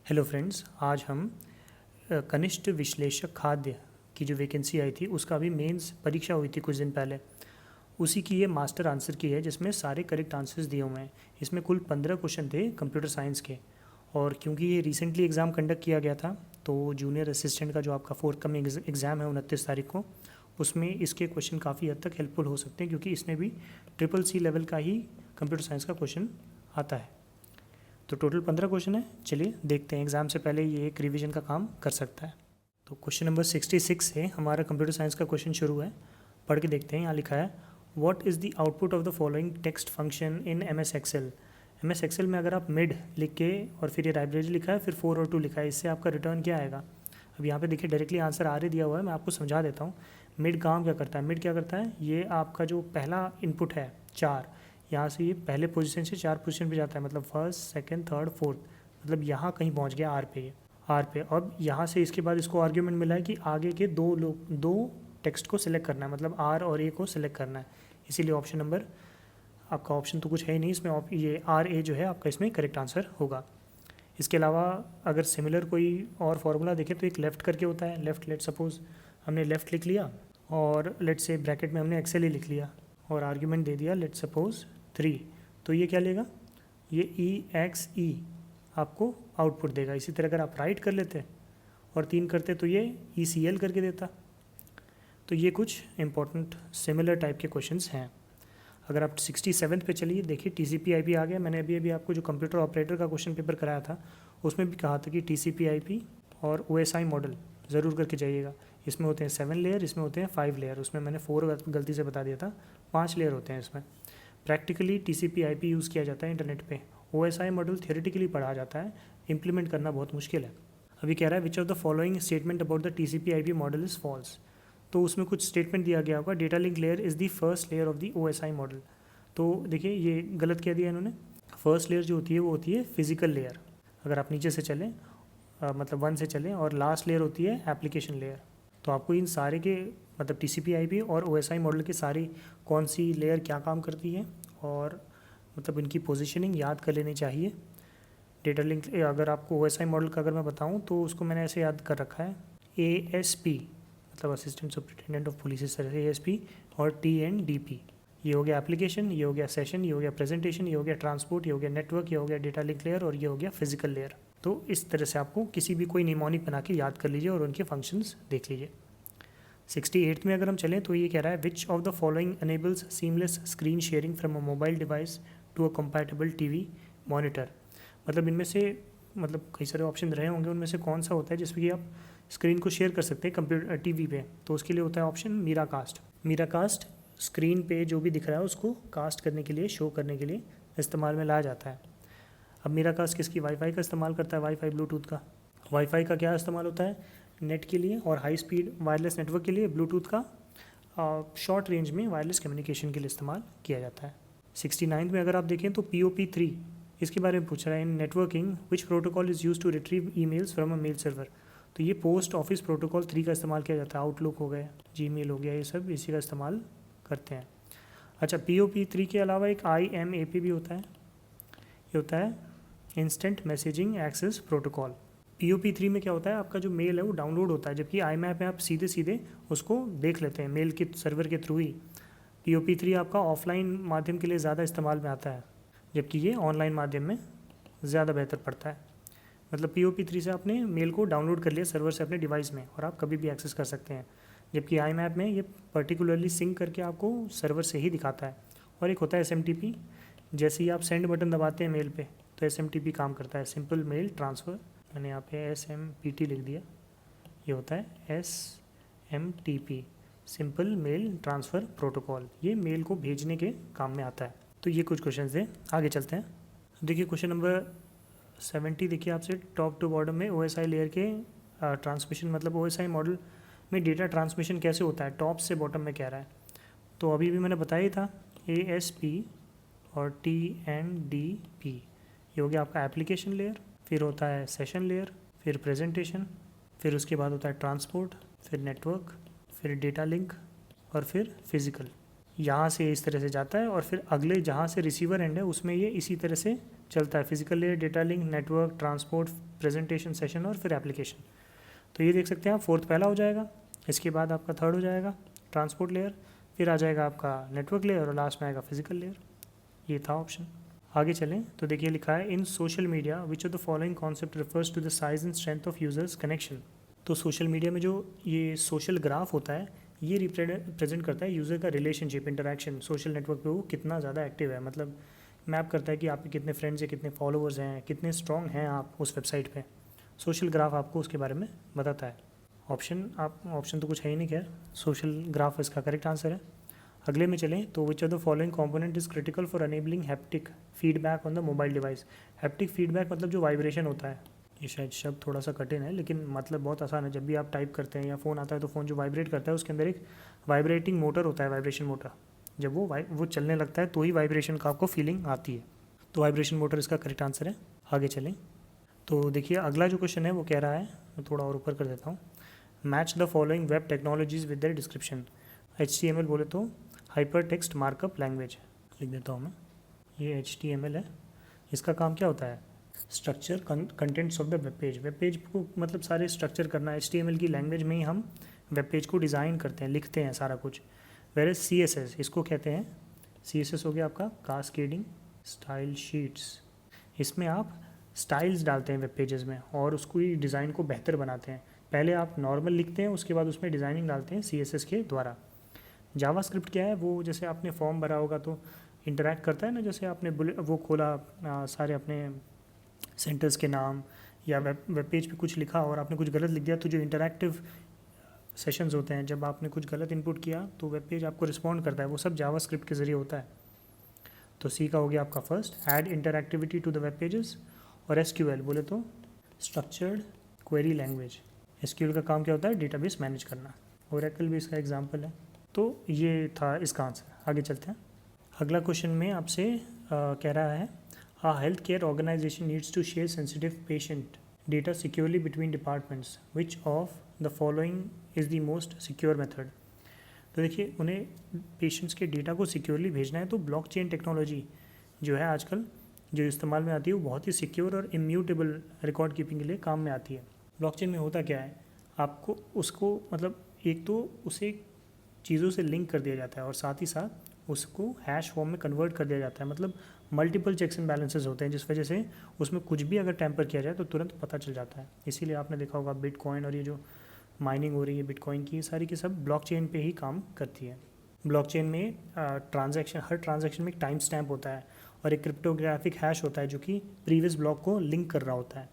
Hello friends, आज हम कनिष्ठ विश्लेषक खाद्य की जो वैकेंसी आई थी उसका भी मेंस परीक्षा हुई थी कुछ दिन पहले। उसी की ये मास्टर आंसर की है जिसमें सारे करेक्ट आंसर्स दिए हुए हैं। इसमें कुल 15 क्वेश्चन थे कंप्यूटर साइंस के। और क्योंकि ये रिसेंटली एग्ज़ाम कंडक्ट किया गया था तो जूनियर असिस्टेंट का जो आपका फोर्थ कमिंग एग्ज़ाम है 29 तारीख को, उसमें इसके क्वेश्चन काफ़ी हद तक हेल्पफुल हो सकते हैं क्योंकि इसमें भी CCC लेवल का ही कंप्यूटर साइंस का क्वेश्चन आता है। तो टोटल 15 क्वेश्चन है। चलिए देखते हैं, एग्ज़ाम से पहले ये एक रिवीजन का काम कर सकता है। तो क्वेश्चन नंबर 66 से हमारा कंप्यूटर साइंस का क्वेश्चन शुरू है। पढ़ के देखते हैं। यहाँ लिखा है, what is the output of the following text function in MS Excel. MS Excel में अगर आप मिड लिख के और फिर ये लाइब्रेरी लिखा है, फिर 4 और 2 लिखा है, इससे आपका रिटर्न क्या आएगा। अब यहाँ पे देखिए डायरेक्टली आंसर आर दिया हुआ है, मैं आपको समझा देता हूँ। मिड काम क्या करता है, मिड क्या करता है, ये आपका जो पहला इनपुट है 4, यहाँ से ये पहले पोजीशन से 4 पोजीशन पे जाता है, मतलब फर्स्ट सेकंड थर्ड फोर्थ, मतलब यहाँ कहीं पहुँच गया आर पे। ये आर पे अब यहाँ से इसके बाद इसको आर्ग्यूमेंट मिला है कि आगे के दो टेक्स्ट को सिलेक्ट करना है, मतलब आर और ए को सिलेक्ट करना है। इसीलिए ऑप्शन नंबर आपका, ऑप्शन तो कुछ है ही नहीं इसमें, ये RA जो है आपका इसमें करेक्ट आंसर होगा। इसके अलावा अगर सिमिलर कोई और फार्मूला देखें तो एक लेफ़्ट करके होता है। लेफ़्ट, लेट सपोज हमने लेफ़्ट लिख लिया और लेट से ब्रैकेट में हमने एक्सेल ही लिख लिया और आर्ग्यूमेंट दे दिया लेट सपोज 3, तो ये क्या लेगा, ये EXE आपको आउटपुट देगा। इसी तरह अगर आप राइट कर लेते और 3 करते तो ये ECL करके देता। तो ये कुछ इंपॉर्टेंट सिमिलर टाइप के क्वेश्चंस हैं। अगर आप 67 पे चलिए, देखिए TCP/IP आ गया। मैंने अभी आपको जो कंप्यूटर ऑपरेटर का क्वेश्चन पेपर कराया था उसमें भी कहा था कि TCP/IP और OSI मॉडल ज़रूर करके जाइएगा। इसमें होते हैं 7 लेयर, इसमें होते हैं 5 लेयर। उसमें मैंने 4 गलती से बता दिया था, 5 लेयर होते हैं इसमें। प्रैक्टिकली TCP/IP यूज़ किया जाता है इंटरनेट पे। OSI मॉडल थियोरेटिकली पढ़ा जाता है, इम्प्लीमेंट करना बहुत मुश्किल है। अभी कह रहा है which of the following statement about the TCP/IP model is false. तो उसमें कुछ स्टेटमेंट दिया गया होगा, data link layer is the first layer of the OSI model. तो देखिए ये गलत कह दिया इन्होंने। फर्स्ट लेयर जो होती है वो होती है फिजिकल लेयर, अगर आप नीचे से चलें मतलब 1 से चलें, और लास्ट लेयर होती है एप्लीकेशन लेयर। तो आपको इन सारे के मतलब TCP/IP और OSI मॉडल की सारी कौन सी लेयर क्या काम करती है और मतलब इनकी पोजीशनिंग याद कर लेनी चाहिए। डेटा लिंक, अगर आपको OSI मॉडल का अगर मैं बताऊं तो उसको मैंने ऐसे याद कर रखा है, ASP मतलब असिस्टेंट सुपरिटेंडेंट ऑफ पुलिस, इस तरह से ASP, और TNDP। ये हो गया एप्लीकेशन, ये हो गया सेशन, ये हो गया प्रेजेंटेशन, ये हो गया ट्रांसपोर्ट, ये हो गया नेटवर्क, ये हो गया डेटा लिंक लेयर, और ये हो गया फिजिकल लेयर। तो इस तरह से आपको किसी भी कोई निमोनिक बना के याद कर लीजिए और उनके फंक्शंस देख लीजिए। 68 में अगर हम चलें तो ये कह रहा है which of the following enables seamless screen sharing from a mobile device to a compatible TV monitor. मतलब इनमें से मतलब कई सारे ऑप्शन रहे होंगे, उनमें से कौन सा होता है जिसमें कि आप स्क्रीन को शेयर कर सकते हैं कंप्यूटर TV पे। तो उसके लिए होता है option Miracast. Miracast screen पे जो भी दिख रहा है उसको कास्ट करने के लिए, शो करने के लिए इस्तेमाल में लाया जाता है। अब मीरा कास्ट किसकी, वाईफाई का इस्तेमाल करता है, वाईफाई ब्लूटूथ का। वाईफाई का क्या इस्तेमाल होता है, नेट के लिए और हाई स्पीड वायरलेस नेटवर्क के लिए। ब्लूटूथ का शॉर्ट रेंज में वायरलेस कम्युनिकेशन के लिए इस्तेमाल किया जाता है। 69 में अगर आप देखें तो POP3 इसके बारे में पूछ रहा है, in networking which protocol is used to retrieve emails from a mail server. तो ये पोस्ट ऑफिस प्रोटोकॉल 3 का इस्तेमाल किया जाता है। आउटलुक हो गया, जीमेल हो गया, ये सब इसी का इस्तेमाल करते हैं। अच्छा, POP3 के अलावा एक IMAP भी होता है, ये होता है instant messaging access protocol. POP3 में क्या होता है, आपका जो मेल है वो डाउनलोड होता है, जबकि IMAP में आप सीधे सीधे उसको देख लेते हैं मेल के सर्वर के थ्रू ही। POP3 आपका ऑफलाइन माध्यम के लिए ज़्यादा इस्तेमाल में आता है, जबकि ये ऑनलाइन माध्यम में ज़्यादा बेहतर पड़ता है। मतलब POP3 से आपने मेल को डाउनलोड कर लिया सर्वर से अपने डिवाइस में और आप कभी भी एक्सेस कर सकते हैं, जबकि IMAP में ये पर्टिकुलरली सिंक करके आपको सर्वर से ही दिखाता है। और एक होता है SMTP, जैसे ही आप सेंड बटन दबाते हैं मेल पे तो SMTP काम करता है, सिंपल मेल ट्रांसफ़र। मैंने यहाँ पे SMPT लिख दिया, ये होता है SMTP, simple mail transfer protocol. ये मेल को भेजने के काम में आता है। तो ये कुछ क्वेश्चन थे, आगे चलते हैं। देखिए क्वेश्चन नंबर 70, देखिए आपसे टॉप टू बॉटम में OSI लेयर के ट्रांसमिशन, मतलब OSI मॉडल में डेटा ट्रांसमिशन कैसे होता है, टॉप से बॉटम में कह रहा है। तो अभी भी मैंने बताया ही था, ASP और TNDP। ये हो गया आपका एप्लीकेशन लेयर, फिर होता है सेशन लेयर, फिर प्रेजेंटेशन, फिर उसके बाद होता है ट्रांसपोर्ट, फिर नेटवर्क, फिर डेटा लिंक, और फिर फिजिकल। यहाँ से इस तरह से जाता है और फिर अगले जहाँ से रिसीवर एंड है उसमें ये इसी तरह से चलता है physical layer, data link, network, transport, presentation, session और फिर एप्लीकेशन। तो ये देख सकते हैं आप, फोर्थ पहला हो जाएगा, इसके बाद आपका थर्ड हो जाएगा ट्रांसपोर्ट लेयर, फिर आ जाएगा आपका नेटवर्क लेयर और लास्ट में आएगा फिजिकल लेयर। ये था ऑप्शन। आगे चलें तो देखिए लिखा है in social media which of the following concept refers to the size and strength of users connection. तो सोशल मीडिया में जो ये सोशल ग्राफ होता है ये रिप्रेजेंट करता है यूज़र का रिलेशनशिप, इंटरेक्शन, सोशल नेटवर्क पे वो कितना ज़्यादा एक्टिव है, मतलब मैप करता है कि आपके कितने फ्रेंड्स हैं, कितने फॉलोअर्स हैं, कितने स्ट्रॉन्ग हैं आप उस वेबसाइट पे। सोशल ग्राफ आपको उसके बारे में बताता है। ऑप्शन तो कुछ है ही नहीं, खैर सोशल ग्राफ इसका करेक्ट आंसर है। अगले में चलें तो which of the following component is critical for enabling haptic feedback on the mobile device. Haptic feedback मतलब जो वाइब्रेशन होता है, ये शायद शब्द थोड़ा सा कठिन है लेकिन मतलब बहुत आसान है। जब भी आप टाइप करते हैं या फ़ोन आता है तो फ़ोन जो वाइब्रेट करता है उसके अंदर एक वाइब्रेटिंग मोटर होता है, वाइब्रेशन मोटर। जब वो चलने लगता है तो ही वाइब्रेशन का आपको फीलिंग आती है। तो वाइब्रेशन मोटर इसका करेक्ट आंसर है। आगे चलें तो देखिए अगला जो क्वेश्चन है वो कह रहा है, मैं थोड़ा और ऊपर कर देता हूँ, match the following web technologies with their description. HTML बोले तो हाइपर टेक्स्ट मार्कअप लैंग्वेज लिख देता हूँ मैं, ये HTML है। इसका काम क्या होता है, structure contents of the web page को मतलब सारे स्ट्रक्चर करना। HTML की लैंग्वेज में ही हम वेब पेज को डिज़ाइन करते हैं, लिखते हैं सारा कुछ। वेयर CSS इसको कहते हैं, CSS हो गया आपका कास्केडिंग स्टाइल शीट्स। इसमें आप स्टाइल्स डालते हैं वेब पेजेस में और उसको ही डिज़ाइन को बेहतर बनाते हैं। पहले आप नॉर्मल लिखते हैं, उसके बाद उसमें डिज़ाइनिंग डालते हैं CSS के द्वारा। जावास्क्रिप्ट क्या है, वो जैसे आपने फॉर्म भरा होगा तो इंटरैक्ट करता है ना, जैसे आपने वो खोला सारे अपने सेंटर्स के नाम या वेब पेज पे कुछ लिखा और आपने कुछ गलत लिख दिया, तो जो इंटरैक्टिव सेशंस होते हैं जब आपने कुछ गलत इनपुट किया तो वेब पेज आपको रिस्पॉन्ड करता है, वो सब जावास्क्रिप्ट के ज़रिए होता है। तो सी का हो गया आपका first, add interactivity to the web pages. और SQL बोले तो स्ट्रक्चर्ड क्वेरी लैंग्वेज। SQL का काम क्या होता है, डेटाबेस मैनेज करना। ओरेकल भी इसका एग्जाम्पल है। तो ये था इसका आंसर। आगे चलते हैं। अगला क्वेश्चन में आपसे कह रहा है A healthcare organization needs to share sensitive patient data securely between departments. Which of the following is the most secure method? तो देखिए उन्हें पेशेंट्स के डेटा को सिक्योरली भेजना है तो ब्लॉकचेन टेक्नोलॉजी जो है आजकल जो इस्तेमाल में आती है वो बहुत ही सिक्योर और इम्यूटेबल रिकॉर्ड कीपिंग के लिए काम में आती है। ब्लॉकचेन में होता क्या है, आपको उसको मतलब एक तो उसे चीज़ों से लिंक कर दिया जाता है और साथ ही साथ उसको हैश फॉर्म में कन्वर्ट कर दिया जाता है। मतलब मल्टीपल चेक्स एंड बैलेंसेस होते हैं जिस वजह से उसमें कुछ भी अगर टैम्पर किया जाए तो तुरंत पता चल जाता है। इसीलिए आपने देखा होगा बिटकॉइन और ये जो माइनिंग हो रही है बिटकॉइन की, सारी की सब ब्लॉकचेन पे ही काम करती है। ब्लॉकचेन में हर ट्रांजैक्शन में एक टाइम स्टैम्प होता है और एक क्रिप्टोग्राफिक हैश होता है जो कि प्रीवियस ब्लॉक को लिंक कर रहा होता है,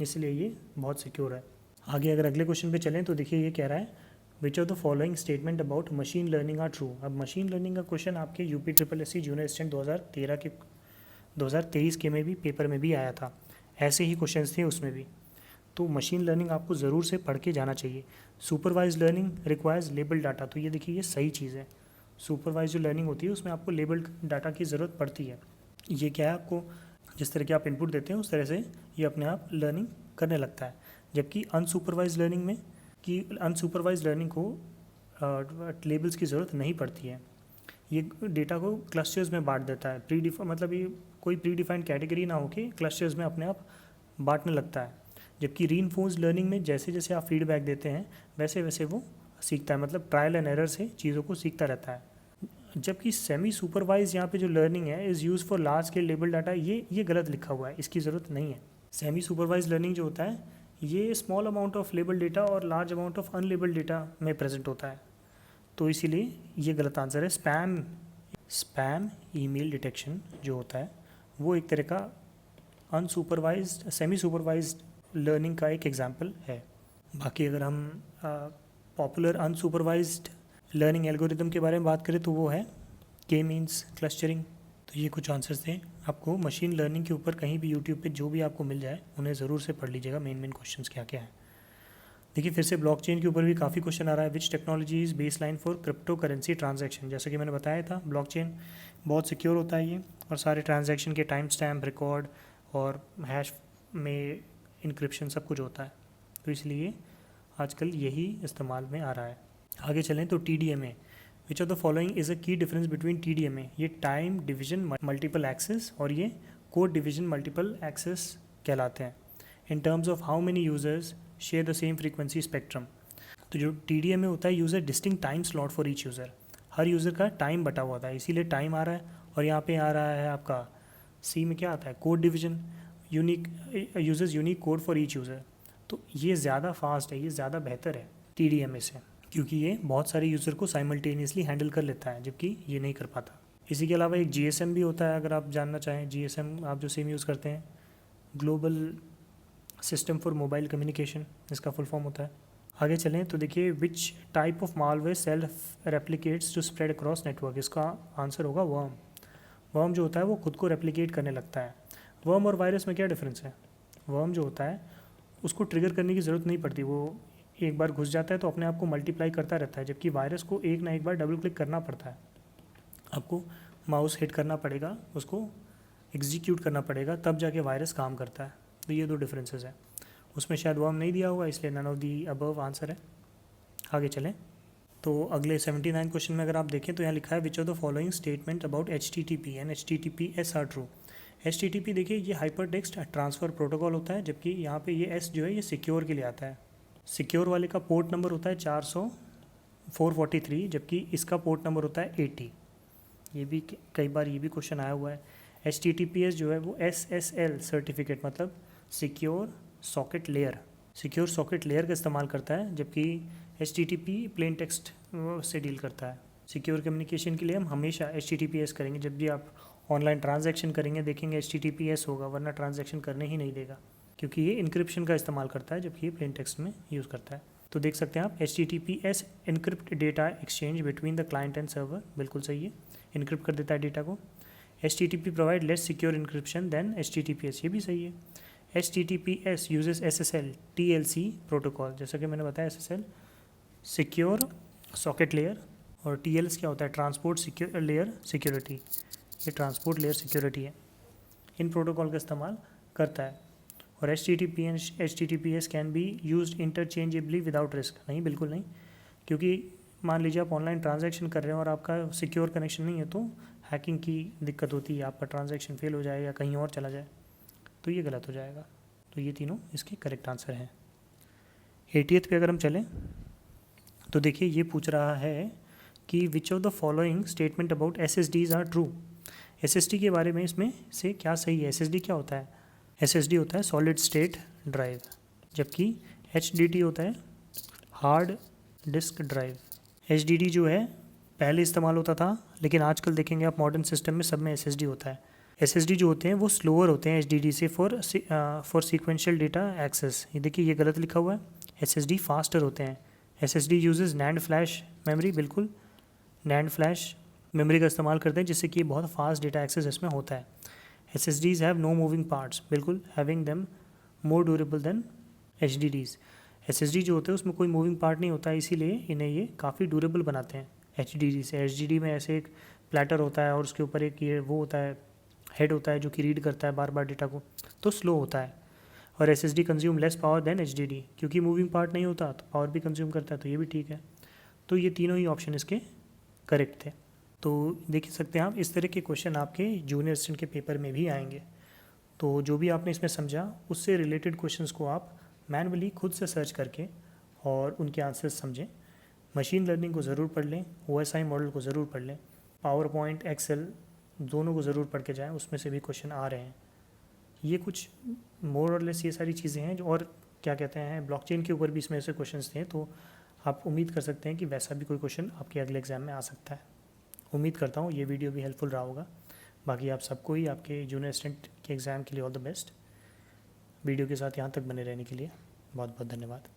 इसलिए ये बहुत सिक्योर है। आगे अगर अगले क्वेश्चन पे चलें तो देखिए ये कह रहा है which of the following statement about machine learning are true. अब मशीन लर्निंग का क्वेश्चन आपके UPSSC जूनियर असिस्टेंट 2023 के में भी पेपर में भी आया था, ऐसे ही क्वेश्चंस थे उसमें भी। तो मशीन लर्निंग आपको ज़रूर से पढ़ के जाना चाहिए। Supervise learning requires label data, तो ये देखिए ये सही चीज़ है। सुपरवाइज जो लर्निंग होती है उसमें आपको लेबल डाटा की ज़रूरत पड़ती है। ये क्या है, आपको जिस तरह के आप इनपुट देते हैं उस तरह से ये अपने आप लर्निंग करने लगता है। जबकि अनसुपरवाइज लर्निंग को लेबल्स की ज़रूरत नहीं पड़ती है। ये डेटा को क्लस्टर्स में बांट देता है, मतलब ये कोई प्री डिफाइंड कैटेगरी ना होके क्लस्टर्स में अपने आप बांटने लगता है। जबकि रीइंफोर्स्ड लर्निंग में जैसे जैसे आप फीडबैक देते हैं वैसे वैसे वो सीखता है, मतलब ट्रायल एंड एरर से चीज़ों को सीखता रहता है। जबकि सेमी सुपरवाइज यहाँ पे जो लर्निंग है is use for large scale label data, ये गलत लिखा हुआ है, इसकी ज़रूरत नहीं है। सेमी सुपरवाइज लर्निंग जो होता है ये small amount of label data और large amount of unlabel data में प्रेजेंट होता है, तो इसीलिए ये गलत आंसर है। स्पैम ईमेल डिटेक्शन जो होता है वो एक तरह का अनसुपरवाइज्ड सेमी सुपरवाइज्ड लर्निंग का एक एग्जांपल है। बाकी अगर हम पॉपुलर अनसुपरवाइज्ड लर्निंग एल्गोरिदम के बारे में बात करें तो वो है के मीन्स क्लस्टरिंग। तो ये कुछ आंसर्स थे। आपको मशीन लर्निंग के ऊपर कहीं भी यूट्यूब पे जो भी आपको मिल जाए उन्हें ज़रूर से पढ़ लीजिएगा, मेन क्वेश्चंस क्या क्या है। देखिए फिर से ब्लॉकचेन के ऊपर भी काफ़ी क्वेश्चन आ रहा है। विच technology is base line for crypto currency transaction. जैसे कि मैंने बताया था ब्लॉकचेन बहुत सिक्योर होता है ये, और सारे ट्रांजैक्शन के टाइम स्टैम्प, रिकॉर्ड और हैश में इंक्रिप्शन सब कुछ होता है, तो इसलिए आजकल यही इस्तेमाल में आ रहा है। आगे चलें तो TDMA। Which of the following is a की डिफरेंस बिटवीन TDMA, ये टाइम डिवीजन मल्टीपल एक्सेस और ये कोड डिवीजन मल्टीपल एक्सेस कहलाते हैं in terms of how many users share the same frequency spectrum. तो जो TDM में होता है user distinct time slot for each user, her user का टाइम बटा हुआ था, इसीलिए टाइम आ रहा है। और यहाँ पे आ रहा है आपका C में क्या आता है, code division, unique users unique code for each user. तो ये ज़्यादा फास्ट है, ये ज़्यादा बेहतर है TDM में से, क्योंकि ये बहुत सारे यूज़र को साइमल्टेनियसली हैंडल कर लेता है, जबकि ये नहीं कर पाता। इसी के अलावा एक GSM भी होता है, अगर आप जानना चाहें। GSM आप जो सिम यूज़ करते हैं, global system for mobile communication, इसका फुल फॉर्म होता है। आगे चलें तो देखिए, which type of malware self replicates to spread across network. इसका आंसर होगा वर्म। वर्म जो होता है वो खुद को रेप्लिकेट करने लगता है। वर्म और वायरस में क्या डिफरेंस है? वर्म जो होता है उसको ट्रिगर करने की ज़रूरत नहीं पड़ती, वो एक बार घुस जाता है तो अपने आप को मल्टीप्लाई करता रहता है, जबकि वायरस को एक ना एक बार डबल क्लिक करना पड़ता है। आपको माउस हिट करना पड़ेगा, उसको एग्जीक्यूट करना पड़ेगा, तब जाके वायरस काम करता है। तो ये दो डिफरेंसेस हैं। उसमें शायद वर्म नहीं दिया हुआ, इसलिए none of the above answer है। आगे चलें तो अगले 79 क्वेश्चन में अगर आप देखें तो यहाँ लिखा है which of the following statement about HTTP and HTTPS are true. HTTP देखिए ये हाइपर टेक्स्ट ट्रांसफ़र प्रोटोकॉल होता है, जबकि यहाँ पे ये S जो है ये सिक्योर के लिए आता है। सिक्योर वाले का पोर्ट नंबर होता है 443, जबकि इसका पोर्ट नंबर होता है 80। ये भी कई बार ये भी क्वेश्चन आया हुआ है। HTTPS जो है वो SSL सर्टिफिकेट, मतलब secure socket layer, secure socket layer का इस्तेमाल करता है, जबकि HTTP प्लेन टेक्स्ट से डील करता है। सिक्योर कम्युनिकेशन के लिए हम हमेशा HTTPS करेंगे। जब भी आप ऑनलाइन ट्रांजैक्शन करेंगे देखेंगे HTTPS होगा, वरना ट्रांजैक्शन करने ही नहीं देगा, क्योंकि ये इनक्रिप्शन का इस्तेमाल करता है, जबकि ये प्लेन टेक्स्ट में यूज़ करता है। तो देख सकते हैं आप HTTPS encrypt data exchange between the client and server, बिल्कुल सही है, इनक्रिप्ट कर देता है डेटा को। HTTP provide less secure encryption than HTTPS, ये भी सही है। HTTPS uses SSL TLC protocol, जैसा कि मैंने बताया SSL सिक्योर सॉकेट लेयर, और TLS क्या होता है, ट्रांसपोर्ट लेयर सिक्योरिटी, ये ट्रांसपोर्ट लेयर सिक्योरिटी है, इन प्रोटोकॉल का इस्तेमाल करता है। और HTTP and HTTPS can be used interchangeably without risk, नहीं बिल्कुल नहीं, क्योंकि मान लीजिए आप ऑनलाइन ट्रांजैक्शन कर रहे हैं और आपका सिक्योर कनेक्शन नहीं है, तो हैकिंग की दिक्कत होती है, आपका ट्रांजैक्शन फेल हो जाए या कहीं और चला जाए, तो ये गलत हो जाएगा। तो ये तीनों इसके करेक्ट आंसर हैं। 80th पे अगर हम चलें तो देखिए ये पूछ रहा है कि which of the following statement about SSDs are true. SSD के बारे में इसमें से क्या सही है? SSD क्या होता है? SSD होता है सॉलिड स्टेट ड्राइव, जबकि HDD होता है हार्ड डिस्क ड्राइव। HDD जो है पहले इस्तेमाल होता था, लेकिन आजकल देखेंगे आप मॉडर्न सिस्टम में सब में SSD होता है। SSD जो होते हैं वो स्लोअर होते हैं HDD से फॉर सीक्वेंशियल डेटा एक्सेस। ये देखिए ये गलत लिखा हुआ है, SSD फास्टर होते हैं। SSD uses NAND flash memory, बिल्कुल NAND फ्लैश मेमोरी का इस्तेमाल करते हैं, जिससे कि बहुत फास्ट डेटा एक्सेस इसमें होता है। SSDs have no moving parts, बिल्कुल, having them more durable than HDDs। SSD जो होते हैं उसमें कोई मूविंग पार्ट नहीं होता है, इसीलिए इन्हें ये काफ़ी ड्यूरेबल बनाते हैं HDD से। HDD में ऐसे एक प्लेटर होता है और उसके ऊपर एक ये वो होता है, हेड होता है, जो कि रीड करता है बार बार डेटा को, तो स्लो होता है। और SSD consume less power than HDD, क्योंकि मूविंग पार्ट नहीं होता तो पावर भी कंज्यूम करता है, तो ये भी ठीक है। तो ये तीनों ही ऑप्शन इसके करेक्ट थे। तो देख सकते हैं आप, इस तरह के क्वेश्चन आपके जूनियर स्टूडेंट के पेपर में भी आएंगे। तो जो भी आपने इसमें समझा उससे रिलेटेड क्वेश्चंस को आप मैनुअली खुद से सर्च करके और उनके आंसर्स समझें। मशीन लर्निंग को ज़रूर पढ़ लें, OSI मॉडल को ज़रूर पढ़ लें, पावर पॉइंट एक्सेल दोनों को ज़रूर पढ़ के जाएँ, उसमें से भी क्वेश्चन आ रहे हैं। ये कुछ मोर और लेस ये सारी चीज़ें हैं जो, और क्या कहते हैं, ब्लॉकचेन के ऊपर भी इसमें ऐसे क्वेश्चंस थे, तो आप उम्मीद कर सकते हैं कि वैसा भी कोई क्वेश्चन आपके अगले एग्ज़ाम में आ सकता है। उम्मीद करता हूँ ये वीडियो भी हेल्पफुल रहा होगा। बाकी आप सबको ही आपके जूनियर स्टूडेंट के एग्ज़ाम के लिए ऑल द बेस्ट। वीडियो के साथ यहाँ तक बने रहने के लिए बहुत बहुत धन्यवाद।